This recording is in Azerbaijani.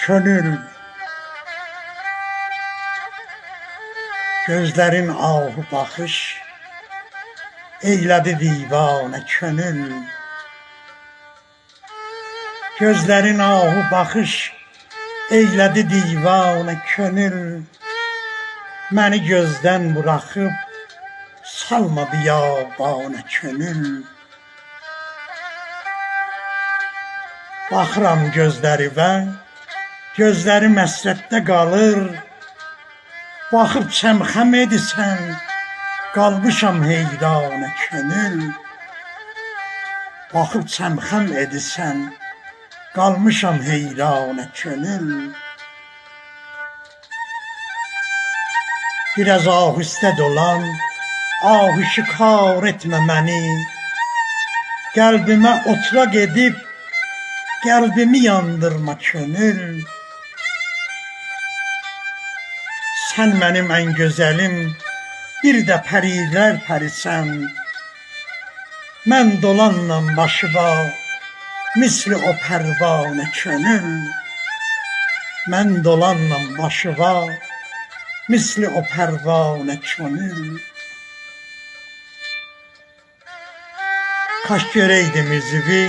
Könül, gözlerin ahu bakış eylədi divanə könül. Gözlerin ahu bakış eylədi divanə könül. Məni gözdən buraxıb salma biyabana könül. Baxıram gözlərimə, gözlərim həsrətdə qalır. Baxıb çəmxəm edirsən, qalmışam heyranə könül. Baxıb çəmxəm edirsən, qalmışam heyranə könül. Biraz ahüstə dolan, ahüşikar etmə məni. Qəlbimə oturaq edib, qəlbimi yandırma könül. Sən mənim ən gözəlim, bir də pərilər pərisən. Mən dolanlam başıva, misli o pərvanə könül. Mən dolanlam başıva, misli o pərvanə könül. Kaş görəydim üzüvi,